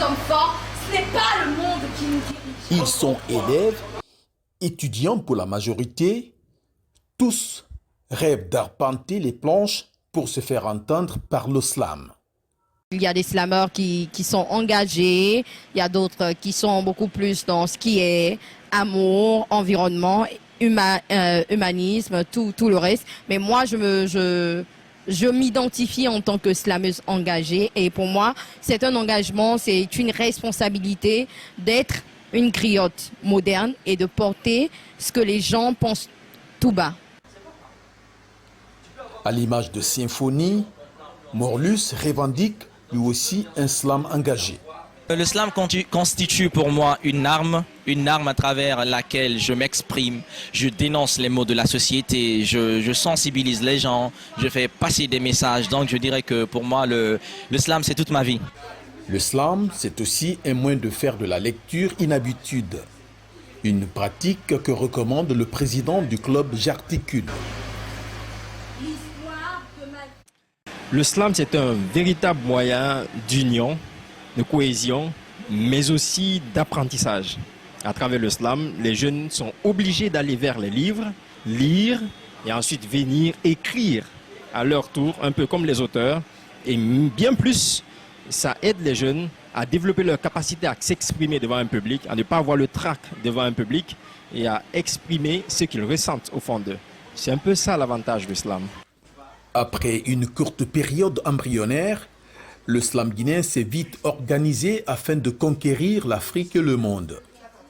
hommes forts, ce n'est pas le monde qui nous dirige. Ils sont élèves, étudiants pour la majorité, tous rêvent d'arpenter les planches pour se faire entendre par le slam. Il y a des slameurs qui sont engagés, il y a d'autres qui sont beaucoup plus dans ce qui est amour, environnement, humanisme, tout le reste. Mais moi, je m'identifie en tant que slameuse engagée et pour moi, c'est un engagement, c'est une responsabilité d'être une griotte moderne et de porter ce que les gens pensent tout bas. À l'image de Symphonie, Morlus revendique lui aussi un slam engagé. Le slam constitue pour moi une arme à travers laquelle je m'exprime, je dénonce les maux de la société, je sensibilise les gens, je fais passer des messages. Donc je dirais que pour moi, le slam, c'est toute ma vie. Le slam, c'est aussi un moyen de faire de la lecture une habitude. Une pratique que recommande le président du club J'articule. Le slam, c'est un véritable moyen d'union, de cohésion, mais aussi d'apprentissage. À travers le slam, les jeunes sont obligés d'aller vers les livres, lire et ensuite venir écrire à leur tour, un peu comme les auteurs. Et bien plus, ça aide les jeunes à développer leur capacité à s'exprimer devant un public, à ne pas avoir le trac devant un public et à exprimer ce qu'ils ressentent au fond d'eux. C'est un peu ça l'avantage du slam. Après une courte période embryonnaire, le slam guinéen s'est vite organisé afin de conquérir l'Afrique et le monde.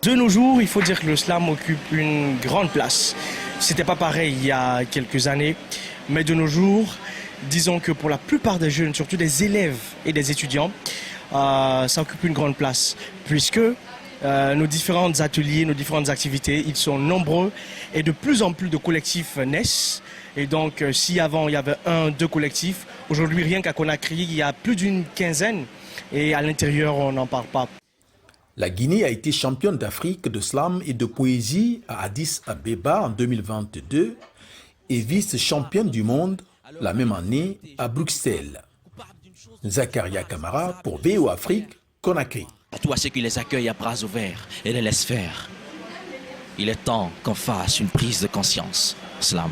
De nos jours, il faut dire que le slam occupe une grande place. C'était pas pareil il y a quelques années, mais de nos jours, disons que pour la plupart des jeunes, surtout des élèves et des étudiants, ça occupe une grande place, puisque nos différents ateliers, nos différentes activités, ils sont nombreux et de plus en plus de collectifs naissent. Et donc, si avant il y avait 1-2 collectifs, aujourd'hui rien qu'à Conakry, il y a plus d'une quinzaine et à l'intérieur, on n'en parle pas. La Guinée a été championne d'Afrique de slam et de poésie à Addis Abeba en 2022 et vice-championne du monde la même année à Bruxelles. Zakaria Kamara pour VO Afrique, Conakry. À tous ceux qui les accueillent à bras ouverts et les laissent faire. Il est temps qu'on fasse une prise de conscience. Slam.